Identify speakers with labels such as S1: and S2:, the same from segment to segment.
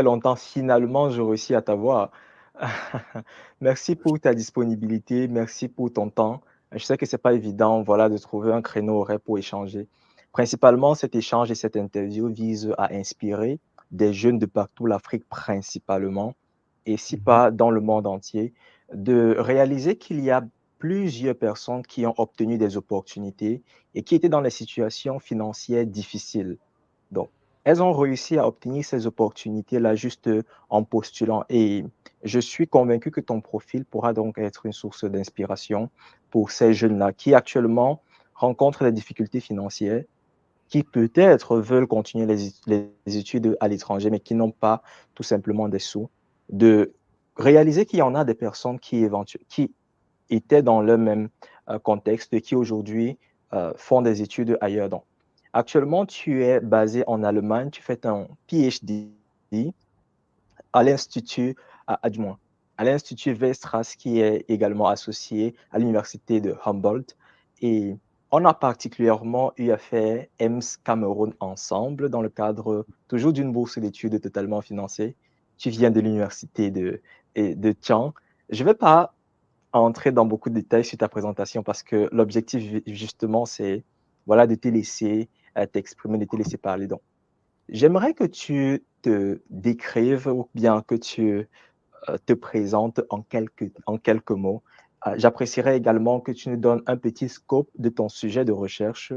S1: longtemps, finalement, je réussis à t'avoir. Merci pour ta disponibilité, merci pour ton temps. Je sais que c'est pas évident, voilà, de trouver un créneau horaire pour échanger. Principalement, cet échange et cette interview visent à inspirer des jeunes de partout, l'Afrique principalement, et si
S2: Mhm.
S1: pas dans le monde entier, de réaliser qu'il y a plusieurs personnes qui ont obtenu des opportunités et qui étaient dans des situations financières difficiles. Donc, elles ont réussi à obtenir ces opportunités-là juste en postulant. Et je suis convaincu que ton profil pourra donc être une source d'inspiration pour ces jeunes-là qui actuellement rencontrent des difficultés financières, qui peut-être veulent continuer les études à l'étranger, mais qui n'ont pas tout simplement des sous, de réaliser qu'il y en a des personnes qui étaient dans le même contexte et qui aujourd'hui font des études ailleurs. Donc, actuellement, tu es basé en Allemagne, tu fais ton PhD à l'Institut, du moins, à l'Institut Weierstrass, qui est également associé à l'Université de Humboldt. Et on a particulièrement eu à faire EMS Cameroun ensemble dans le cadre toujours d'une bourse d'études totalement financée. Tu viens de l'Université de Tian. Je ne vais pas entrer dans beaucoup de détails sur ta présentation parce que l'objectif, justement, c'est voilà, de te laisser t'exprimer, de te laisser parler. Donc, j'aimerais que tu te décrives ou bien que tu te présentes en quelques mots. J'apprécierais également que tu nous donnes un petit scope de ton sujet de recherche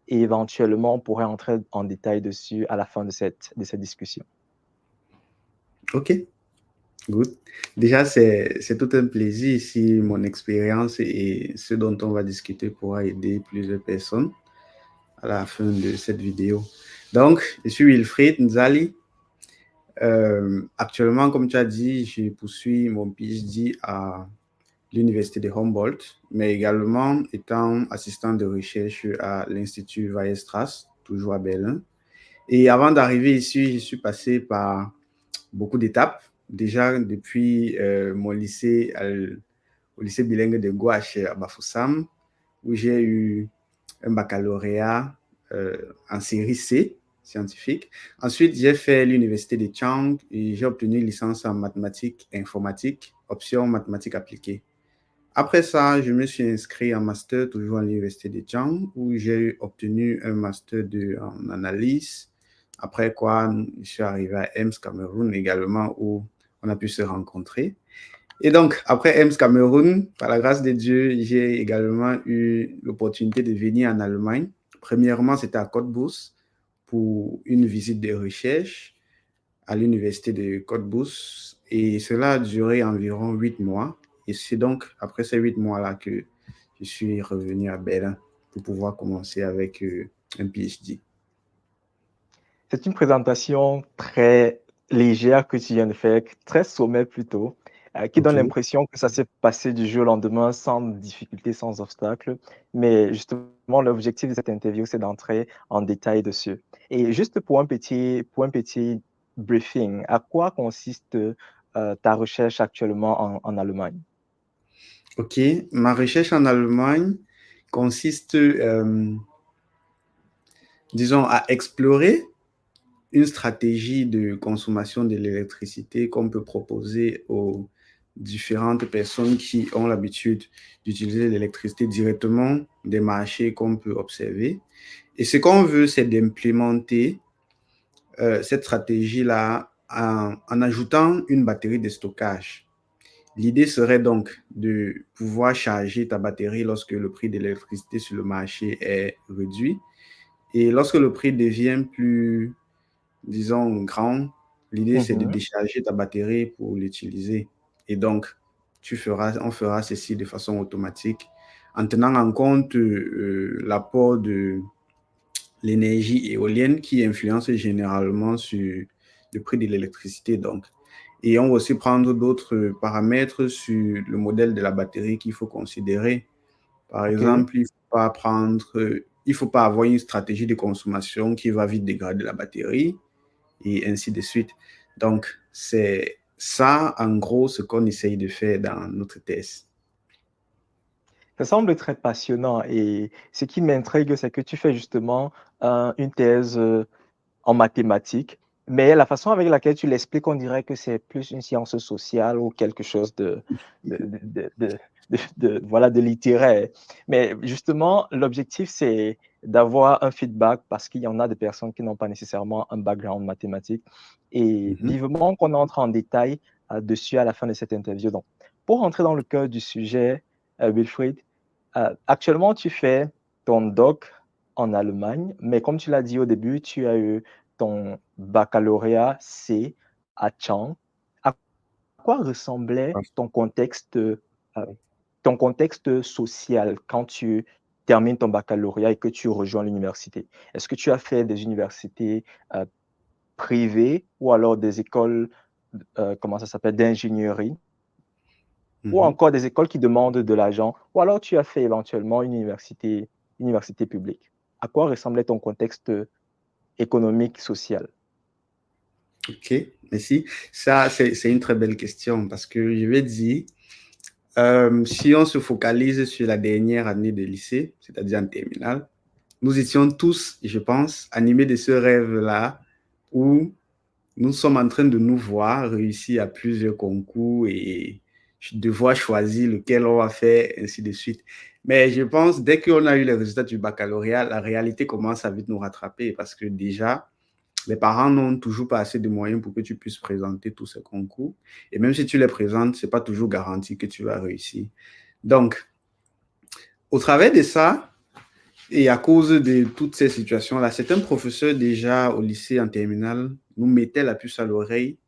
S1: et éventuellement on pourrait entrer en détail dessus à la fin de cette discussion.
S2: Ok, good. Déjà, c'est tout un plaisir si mon expérience et ce dont on va discuter pourra aider plusieurs personnes à la fin de cette vidéo. Donc, je suis Wilfried Nzali. Actuellement, comme tu as dit, je poursuis mon PhD à l'Université de Humboldt, mais également étant assistant de recherche à l'Institut Weierstrass, toujours à Berlin. Et avant d'arriver ici, je suis passé par beaucoup d'étapes. Déjà, depuis mon lycée, au lycée bilingue de Gouache à Bafoussam, où j'ai eu un baccalauréat en série C, scientifique. Ensuite, j'ai fait l'université de Chang et j'ai obtenu une licence en mathématiques informatique, option mathématiques appliquées. Après ça, je me suis inscrit en master, toujours à l'université de Chang, où j'ai obtenu un master en analyse. Après quoi, je suis arrivé à EMS Cameroun également, où on a pu se rencontrer. Et donc, après EMS Cameroun, par la grâce de Dieu, j'ai également eu l'opportunité de venir en Allemagne. Premièrement, c'était à Cottbus pour une visite de recherche à l'université de Cottbus. Et cela a duré environ 8 mois. Et c'est donc après ces 8 mois-là que je suis revenu à Berlin pour pouvoir commencer avec un PhD.
S1: C'est une présentation très légère que tu viens de faire, très sommaire plutôt, qui donne
S2: OK.
S1: l'impression que ça s'est passé du jour au lendemain sans difficulté, sans obstacle. Mais justement, l'objectif de cette interview, c'est d'entrer en détail dessus. Et juste pour un petit briefing, à quoi consiste ta recherche actuellement en Allemagne?
S2: OK. Ma recherche en Allemagne consiste, disons, à explorer une stratégie de consommation de l'électricité qu'on peut proposer aux différentes personnes qui ont l'habitude d'utiliser l'électricité directement des marchés qu'on peut observer. Et ce qu'on veut, c'est d'implémenter cette stratégie-là en ajoutant une batterie de stockage. L'idée serait donc de pouvoir charger ta batterie lorsque le prix de l'électricité sur le marché est réduit. Et lorsque le prix devient plus, disons, grand, l'idée c'est de
S1: Mhm.
S2: décharger ta batterie pour l'utiliser. Et donc, on fera ceci de façon automatique en tenant en compte l'apport de l'énergie éolienne qui influence généralement sur le prix de l'électricité. Donc, et on va aussi prendre d'autres paramètres sur le modèle de la batterie qu'il faut considérer. Par
S1: OK.
S2: exemple, il faut pas avoir une stratégie de consommation qui va vite dégrader la batterie et ainsi de suite. Donc, c'est ça, en gros, ce qu'on essaye de faire dans notre thèse.
S1: Ça semble très passionnant et ce qui m'intrigue, c'est que tu fais justement une thèse en mathématiques. Mais la façon avec laquelle tu l'expliques, on dirait que c'est plus une science sociale ou quelque chose de, de, de, voilà, de littéraire. Mais justement, l'objectif, c'est d'avoir un feedback parce qu'il y en a des personnes qui n'ont pas nécessairement un background mathématique. Et
S2: Mhm,
S1: vivement qu'on entre en détail dessus à la fin de cette interview. Donc, pour rentrer dans le cœur du sujet, Wilfried, actuellement, tu fais ton doc en Allemagne, mais comme tu l'as dit au début, tu as eu ton baccalauréat C à Chang. À quoi ressemblait ton contexte social quand tu termines ton baccalauréat et que tu rejoins l'université? Est-ce que tu as fait des universités euh, privées ou alors des écoles, comment ça s'appelle, d'ingénierie ou
S2: mhm.
S1: encore des écoles qui demandent de l'argent ou alors tu as fait éventuellement une université publique? À quoi ressemblait ton contexte économique, social?
S2: Ok, merci. Ça, c'est une très belle question parce que je vais dire, si on se focalise sur la dernière année de lycée, c'est-à-dire en terminale, nous étions tous, je pense, animés de ce rêve-là où nous sommes en train de nous voir réussir à plusieurs concours et devoir choisir lequel on va faire, ainsi de suite. Mais je pense, dès qu'on a eu les résultats du baccalauréat, la réalité commence à vite nous rattraper parce que déjà, les parents n'ont toujours pas assez de moyens pour que tu puisses présenter tous ces concours. Et même si tu les présentes, ce n'est pas toujours garanti que tu vas réussir. Donc, au travers de ça, et à cause de toutes ces situations-là, certains professeurs déjà au lycée en terminale nous mettaient la puce à l'oreille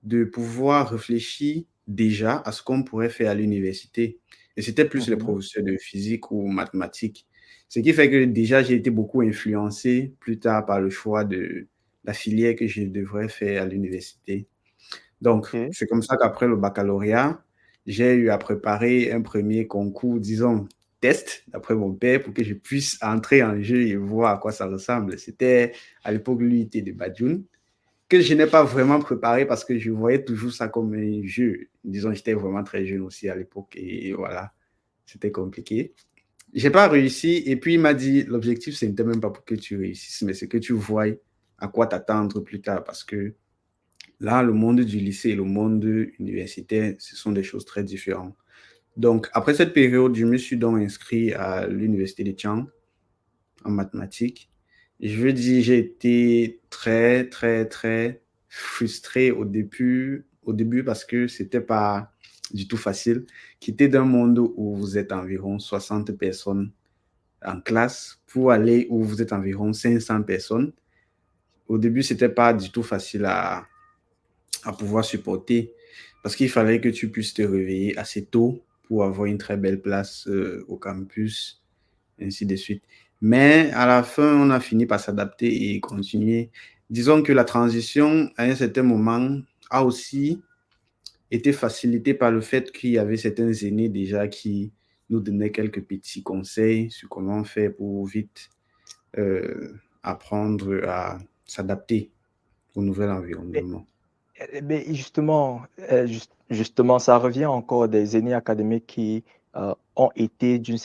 S2: de pouvoir réfléchir déjà à ce qu'on pourrait faire à l'université. Et c'était plus les
S1: Mhm.
S2: professeurs de physique ou mathématiques. Ce qui fait que déjà, j'ai été beaucoup influencé plus tard par le choix de la filière que je devrais faire à l'université. Donc,
S1: OK.
S2: c'est comme ça qu'après le baccalauréat, j'ai eu à préparer un premier concours, disons, test, d'après mon père, pour que je puisse entrer en jeu et voir à quoi ça ressemble. C'était à l'époque l'UIT de Badjoun que je n'ai pas vraiment préparé parce que je voyais toujours ça comme un jeu. Disons, j'étais vraiment très jeune aussi à l'époque et voilà, c'était compliqué. J'ai pas réussi et puis il m'a dit l'objectif ce n'était même pas pour que tu réussisses, mais c'est que tu voies à quoi t'attendre plus tard parce que là, le monde du lycée et le monde universitaire, ce sont des choses très différentes. Donc, après cette période, je me suis donc inscrit à l'université de Chiang en mathématiques. Je veux dire, j'ai été très, très, très frustré au début parce que c'était pas du tout facile. Quitter d'un monde où vous êtes environ 60 personnes en classe pour aller où vous êtes environ 500 personnes. Au début, c'était pas du tout facile à pouvoir supporter parce qu'il fallait que tu puisses te réveiller assez tôt pour avoir une très belle place au campus ainsi de suite. Mais à la fin, on a fini par s'adapter et continuer. Disons que la transition, à un certain moment, a aussi été facilitée par le fait qu'il y avait certains aînés déjà qui nous donnaient quelques petits conseils sur comment faire pour vite euh, apprendre à s'adapter au nouvel environnement.
S1: Mais justement, justement, ça revient encore des aînés académiques qui ont été d'une
S2: Mhm.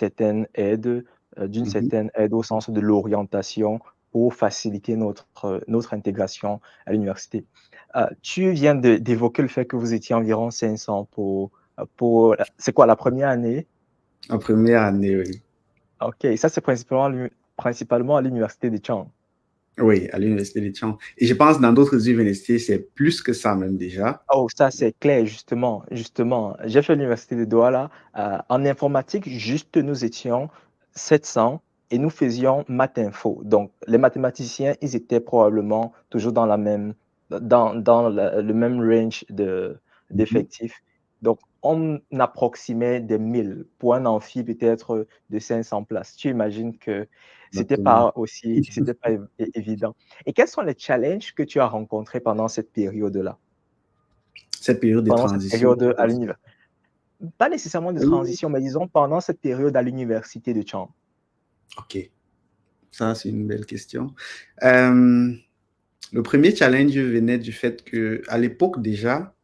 S1: certaine aide au sens de l'orientation pour faciliter notre intégration à l'université. Tu viens d'évoquer le fait que vous étiez environ 500 c'est quoi, la première année?
S2: En première année, oui.
S1: OK, ça c'est principalement à l'université de Chang.
S2: Oui, à l'université de Tian. Et je pense dans d'autres universités, c'est plus que ça même déjà.
S1: Oh, ça c'est clair, justement, justement. J'ai fait l'université de Douala. En informatique, juste nous étions 700 et nous faisions maths info. Donc, les mathématiciens, ils étaient probablement toujours dans le même range
S2: Mhm.
S1: d'effectifs. Donc, on approximait des 1000 pour un amphi peut-être de 500 places. Tu imagines que
S2: Exactement.
S1: c'était pas évident. Et quels sont les challenges que tu as rencontrés pendant cette période-là?
S2: Cette période de
S1: Pendant cette
S2: transition.
S1: période à l'université. Pas nécessairement de
S2: Oui.
S1: transition, mais disons pendant cette période à l'université de Chang.
S2: OK, ça c'est une belle question. Euh, le premier challenge venait du fait que à l'époque déjà,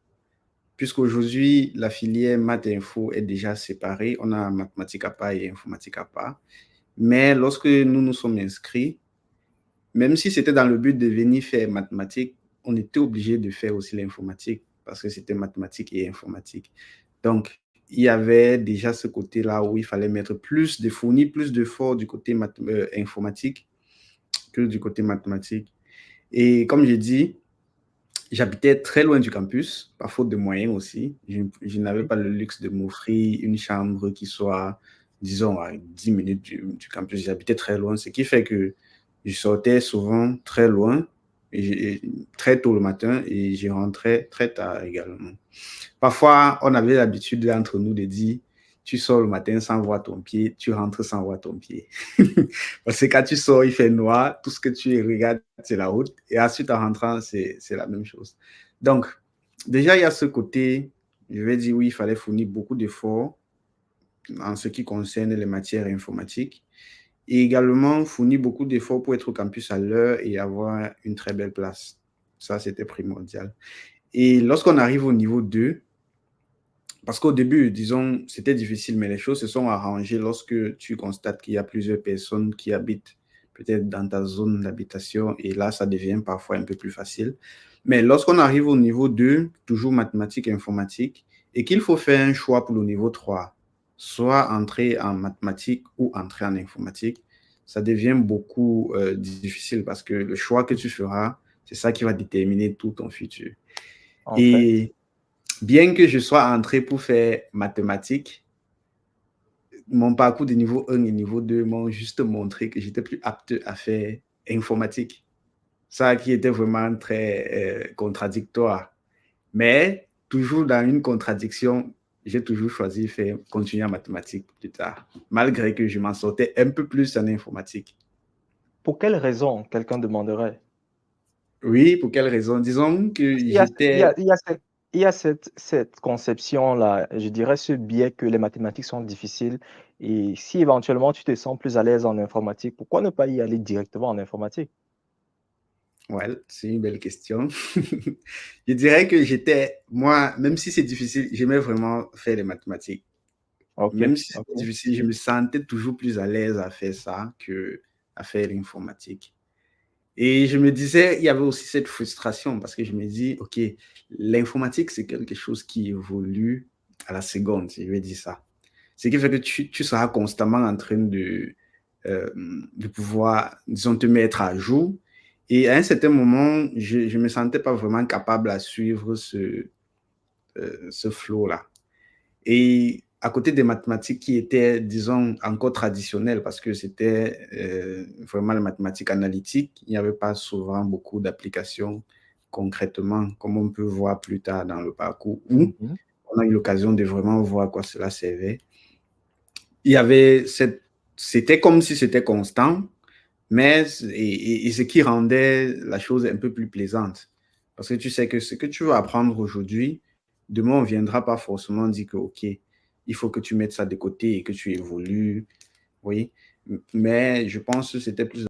S2: puisqu'aujourd'hui la filière maths et info est déjà séparée, on a mathématiques à part et informatique à part. Mais lorsque nous nous sommes inscrits, même si c'était dans le but de venir faire mathématiques, on était obligé de faire aussi l'informatique parce que c'était mathématiques et informatique. Donc, il y avait déjà ce côté-là où il fallait fournir plus d'efforts du côté informatique que du côté mathématique. Et comme j'ai dit, j'habitais très loin du campus, par faute de moyens aussi. Je n'avais pas le luxe de m'offrir une chambre qui soit, disons, à 10 minutes du campus. J'habitais très loin, ce qui fait que je sortais souvent très loin, très tôt le matin, et je rentrais très tard également. Parfois, on avait l'habitude entre nous de dire, tu sors le matin sans voir ton pied, tu rentres sans voir ton pied. Parce que quand tu sors, il fait noir, tout ce que tu regardes, c'est la route. Et ensuite, en rentrant, c'est la même chose. Donc, déjà, il y a ce côté, je vais dire, oui, il fallait fournir beaucoup d'efforts en ce qui concerne les matières informatiques. Et également, fournir beaucoup d'efforts pour être au campus à l'heure et avoir une très belle place. Ça, c'était primordial. Et lorsqu'on arrive au niveau 2, parce qu'au début, disons, c'était difficile, mais les choses se sont arrangées lorsque tu constates qu'il y a plusieurs personnes qui habitent peut-être dans ta zone d'habitation, et là, ça devient parfois un peu plus facile. Mais lorsqu'on arrive au niveau 2, toujours mathématiques et informatique, et qu'il faut faire un choix pour le niveau 3, soit entrer en mathématiques ou entrer en informatique, ça devient beaucoup difficile parce que le choix que tu feras, c'est ça qui va déterminer tout ton futur.
S1: En fait,
S2: Et bien que je sois entré pour faire mathématiques, mon parcours de niveau 1 et niveau 2 m'ont juste montré que j'étais plus apte à faire informatique. Ça qui était vraiment très contradictoire. Mais toujours dans une contradiction, j'ai toujours choisi de continuer en mathématiques plus tard, malgré que je m'en sortais un peu plus en informatique.
S1: pour quelle raison quelqu'un demanderait?
S2: Oui, pour quelle raison? Disons
S1: Parce
S2: que
S1: qu'il y a,
S2: j'étais...
S1: il y a cette conception-là, je dirais ce biais que les mathématiques sont difficiles. Et si éventuellement tu te sens plus à l'aise en informatique, pourquoi ne pas y aller directement en informatique?
S2: Ouais, c'est une belle question. Je dirais que moi, même si c'est difficile, j'aimais vraiment faire les mathématiques.
S1: Ok,
S2: Même si c'était
S1: ok.
S2: difficile, je me sentais toujours plus à l'aise à faire ça que à faire l'informatique. Et je me disais, il y avait aussi cette frustration parce que je me dis, OK, l'informatique, c'est quelque chose qui évolue à la seconde, si je vais dire ça. Ce qui fait que tu seras constamment en train euh, de pouvoir, disons, te mettre à jour. Et à un certain moment, je ne me sentais pas vraiment capable à suivre ce flow-là. Et à côté des mathématiques qui étaient, disons, encore traditionnelles, parce que c'était vraiment les mathématiques analytiques, il n'y avait pas souvent beaucoup d'applications concrètement, comme on peut voir plus tard dans le parcours, où
S1: Mhm.
S2: on a eu l'occasion de vraiment voir à quoi cela servait. Il y avait c'était comme si c'était constant, mais et ce qui rendait la chose un peu plus plaisante. Parce que tu sais que ce que tu vas apprendre aujourd'hui, demain, on ne viendra pas forcément dire que, OK, il faut que tu mettes ça de côté et que tu évolues. Oui. Mais je pense que c'était plus